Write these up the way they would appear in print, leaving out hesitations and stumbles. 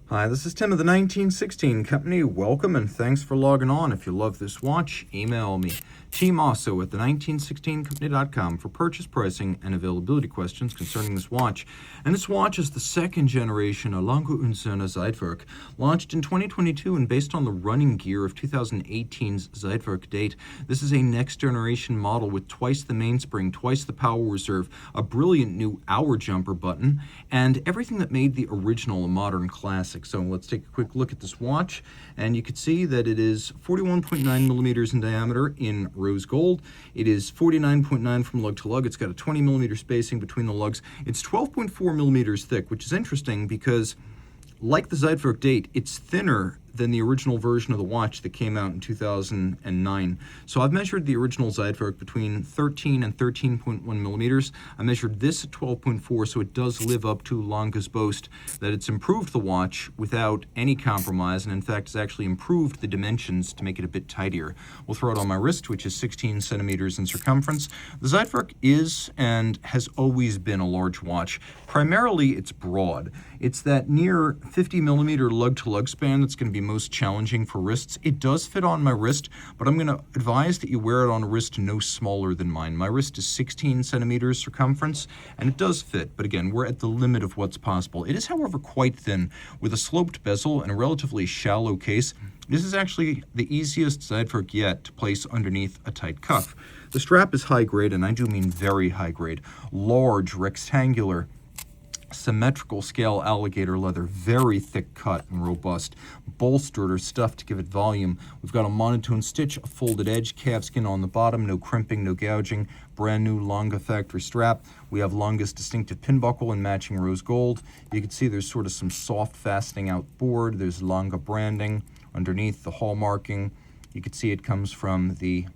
Hi, this is Tim of the 1916 Company. Welcome and thanks for logging on. If you love this watch, email me, Team Mosso at the1916company.com for purchase pricing and availability questions concerning this watch. And this watch is the second generation of Lange Söhne Zeitwerk, launched in 2022 and based on the running gear of 2018's Zeitwerk date. This is a next generation model with twice the mainspring, twice the power reserve, a brilliant new hour jumper button, and everything that made the original a modern classic. So let's take a quick look at this watch, and you can see that it is 41.9 millimeters in diameter in rose gold. It is 49.9 from lug to lug. It's got a 20 millimeter spacing between the lugs. It's 12.4 millimeters thick, which is interesting because, like the Zeitwerk date, it's thinner than the original version of the watch that came out in 2009. So I've measured the original Zeitwerk between 13 and 13.1 millimeters. I measured this at 12.4, so it does live up to Lange's boast that it's improved the watch without any compromise, and in fact has actually improved the dimensions to make it a bit tidier. We'll throw it on my wrist, which is 16 centimeters in circumference. The Zeitwerk is and has always been a large watch. Primarily, it's broad. It's that near 50 millimeter lug-to-lug span that's going to be most challenging for wrists. It does fit on my wrist, but I'm going to advise that you wear it on a wrist no smaller than mine. My wrist is 16 centimeters circumference, and it does fit, but again, we're at the limit of what's possible. It is, however, quite thin, with a sloped bezel and a relatively shallow case. This is actually the easiest Zeitwerk yet to place underneath a tight cuff. The strap is high grade, and I do mean very high grade. Large, rectangular, symmetrical scale alligator leather, very thick cut and robust, bolstered or stuffed to give it volume. We've got a monotone stitch, a folded edge, calfskin on the bottom, no crimping, no gouging, brand new Lange factory strap. We have Lange's distinctive pin buckle in matching rose gold. You can see there's sort of some soft fastening outboard. There's Lange branding underneath, the hallmarking. You can see it comes from the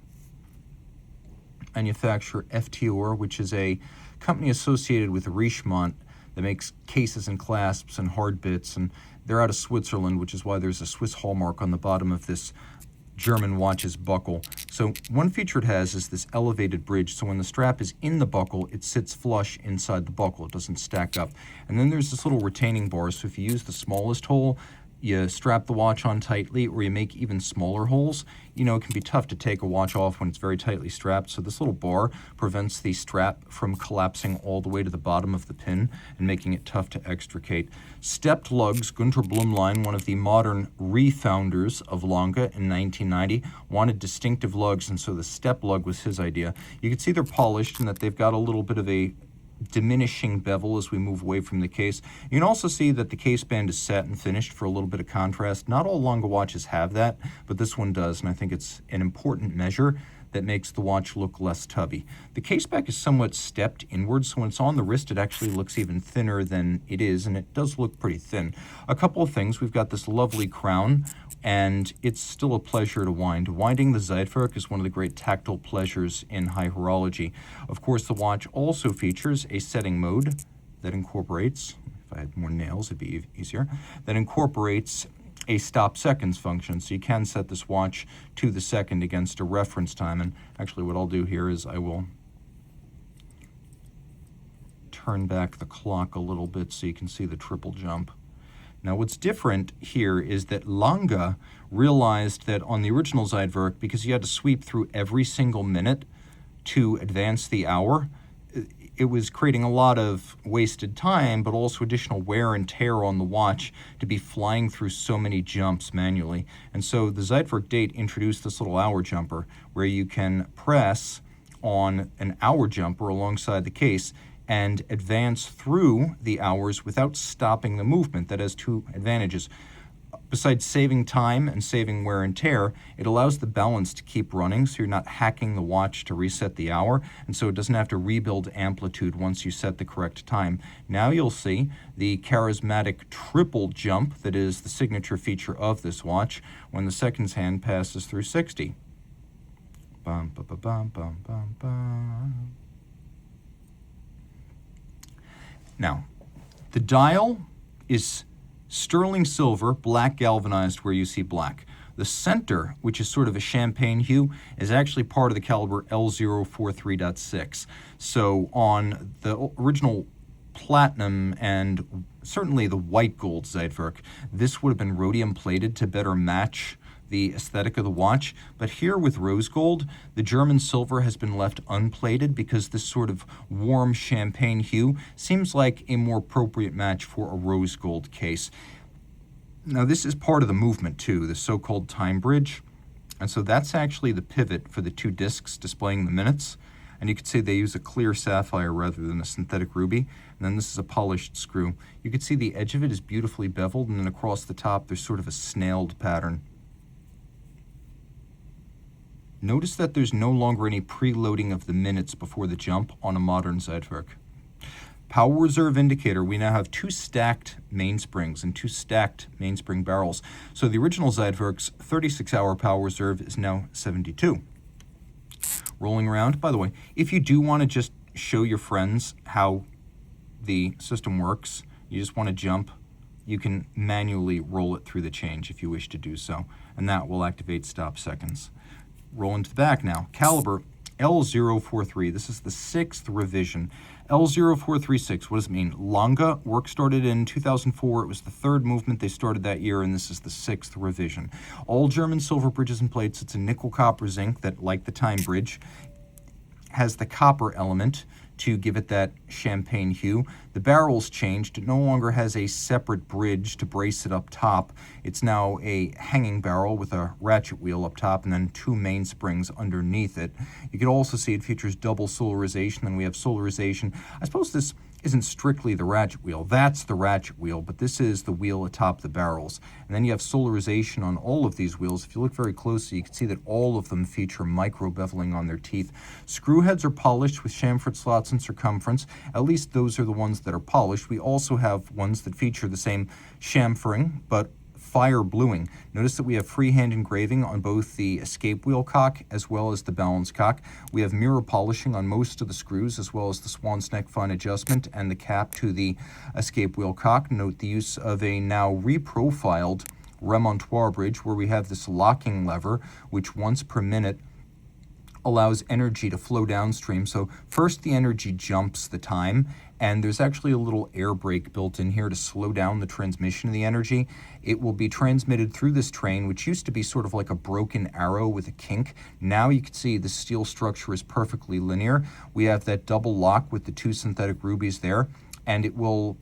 manufacturer FTOR, which is a company associated with Richemont that makes cases and clasps and hard bits, and they're out of Switzerland, which is why there's a Swiss hallmark on the bottom of this German watch's buckle. So one feature it has is this elevated bridge, so when the strap is in the buckle, it sits flush inside the buckle. It doesn't stack up. And then there's this little retaining bar, so if you use the smallest hole, you strap the watch on tightly, or you make even smaller holes. You know, it can be tough to take a watch off when it's very tightly strapped, so this little bar prevents the strap from collapsing all the way to the bottom of the pin and making it tough to extricate. Stepped lugs. Gunter Blumlein, one of the modern refounders of Lange in 1990, wanted distinctive lugs, and so the step lug was his idea. You can see they're polished and that they've got a little bit of a diminishing bevel as we move away from the case. You can also see that the case band is set and finished for a little bit of contrast. Not all Lange watches have that, but this one does, and I think it's an important measure that makes the watch look less tubby. The case back is somewhat stepped inwards, so when it's on the wrist, it actually looks even thinner than it is, and it does look pretty thin. A couple of things. We've got this lovely crown, and it's still a pleasure to wind. Winding the Zeitwerk is one of the great tactile pleasures in high horology. Of course, the watch also features a setting mode that incorporates, if I had more nails, it'd be easier, that incorporates a stop seconds function, so you can set this watch to the second against a reference time. And actually what I'll do here is I will turn back the clock a little bit so you can see the triple jump. Now what's different here is that Lange realized that on the original Zeitwerk, because you had to sweep through every single minute to advance the hour, it was creating a lot of wasted time, but also additional wear and tear on the watch to be flying through so many jumps manually. And so the Zeitwerk date introduced this little hour jumper where you can press on an hour jumper alongside the case and advance through the hours without stopping the movement. That has two advantages. Besides saving time and saving wear and tear, it allows the balance to keep running, so you're not hacking the watch to reset the hour, and so it doesn't have to rebuild amplitude once you set the correct time. Now you'll see the charismatic triple jump that is the signature feature of this watch when the seconds hand passes through 60. Bum, ba, ba, bum, bum, bum, bum. Now, the dial is sterling silver, black galvanized where you see black. The center, which is sort of a champagne hue, is actually part of the caliber L043.6. So on the original platinum and certainly the white gold Zeitwerk. This would have been rhodium plated to better match the aesthetic of the watch, but here with rose gold, the German silver has been left unplated because this sort of warm champagne hue seems like a more appropriate match for a rose gold case. Now this is part of the movement too, the so-called time bridge, and so that's actually the pivot for the two discs displaying the minutes. And you could say they use a clear sapphire rather than a synthetic ruby. And then this is a polished screw. You could see the edge of it is beautifully beveled, and then across the top there's sort of a snailed pattern. Notice that there's no longer any preloading of the minutes before the jump on a modern Zeitwerk. Power reserve indicator, we now have two stacked mainsprings and two stacked mainspring barrels. So the original Zeitwerk's 36-hour power reserve is now 72. Rolling around. By the way, if you do want to just show your friends how the system works, you just want to jump, you can manually roll it through the change if you wish to do so, and that will activate stop seconds. Roll into the back now. Caliber L043. This is the 6th revision. L0436, what does it mean? Lange, work started in 2004. It was the 3rd movement they started that year, and this is the 6th revision. All German silver bridges and plates. It's a nickel copper zinc that, like the time bridge, has the copper element to give it that champagne hue. The barrel's changed. It no longer has a separate bridge to brace it up top. It's now a hanging barrel with a ratchet wheel up top and then two mainsprings underneath it. You can also see it features double solarization, and we have solarization. I suppose this isn't strictly the ratchet wheel. That's the ratchet wheel, but this is the wheel atop the barrels. And then you have solarization on all of these wheels. If you look very closely, you can see that all of them feature micro beveling on their teeth. Screw heads are polished with chamfered slots in circumference. At least those are the ones that are polished. We also have ones that feature the same chamfering, but fire bluing. Notice that we have freehand engraving on both the escape wheel cock as well as the balance cock. We have mirror polishing on most of the screws, as well as the swan's neck fine adjustment and the cap to the escape wheel cock. Note the use of a now reprofiled remontoire bridge, where we have this locking lever, which once per minute allows energy to flow downstream. So first the energy jumps the time, and there's actually a little air brake built in here to slow down the transmission of the energy. It will be transmitted through this train, which used to be sort of like a broken arrow with a kink. Now you can see the steel structure is perfectly linear. We have that double lock with the two synthetic rubies there, and it will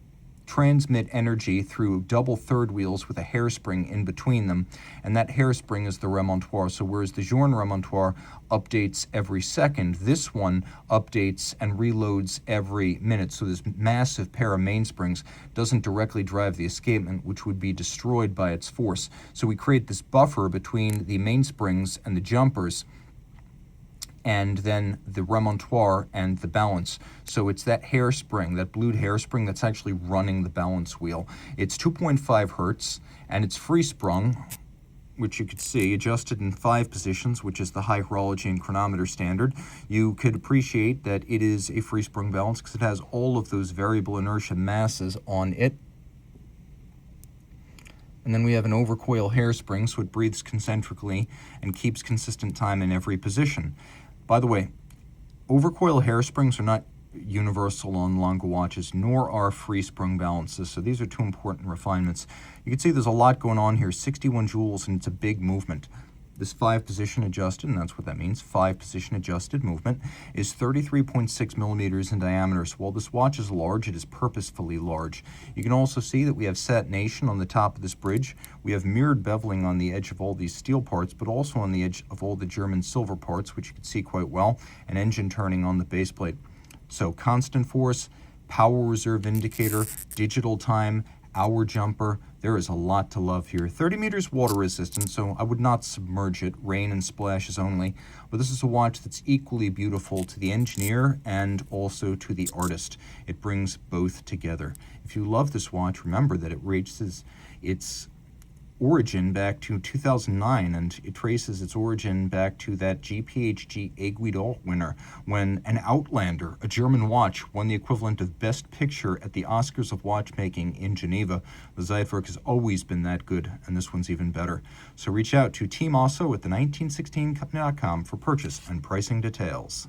transmit energy through double third wheels with a hairspring in between them, and that hairspring is the remontoire. So whereas the Journe remontoire updates every second, this one updates and reloads every minute. So this massive pair of mainsprings doesn't directly drive the escapement, which would be destroyed by its force. So we create this buffer between the mainsprings and the jumpers, and then the remontoire and the balance. So it's that hairspring, that blued hairspring, that's actually running the balance wheel. It's 2.5 hertz, and it's free sprung, which you could see adjusted in 5 positions, which is the high horology and chronometer standard. You could appreciate that it is a free sprung balance because it has all of those variable inertia masses on it. And then we have an overcoil hairspring, so it breathes concentrically and keeps consistent time in every position. By the way, overcoil hairsprings are not universal on Lange watches, nor are free sprung balances, so these are two important refinements. You can see there's a lot going on here, 61 joules, and it's a big movement. This 5-position adjusted, and that's what that means, 5-position adjusted movement, is 33.6 millimeters in diameter. So while this watch is large, it is purposefully large. You can also see that we have satination on the top of this bridge. We have mirrored beveling on the edge of all these steel parts, but also on the edge of all the German silver parts, which you can see quite well, and engine turning on the base plate. So constant force, power reserve indicator, digital time, hour jumper. There is a lot to love here. 30 meters water resistant, so I would not submerge it, rain and splashes only. But this is a watch that's equally beautiful to the engineer and also to the artist. It brings both together. If you love this watch, remember that it reaches its origin back to 2009, and it traces its origin back to that GPHG Aiguille d'Or winner when an Outlander, a German watch, won the equivalent of Best Picture at the Oscars of Watchmaking in Geneva. The Zeitwerk has always been that good, and this one's even better. So reach out to Team Mosso at the 1916company.com for purchase and pricing details.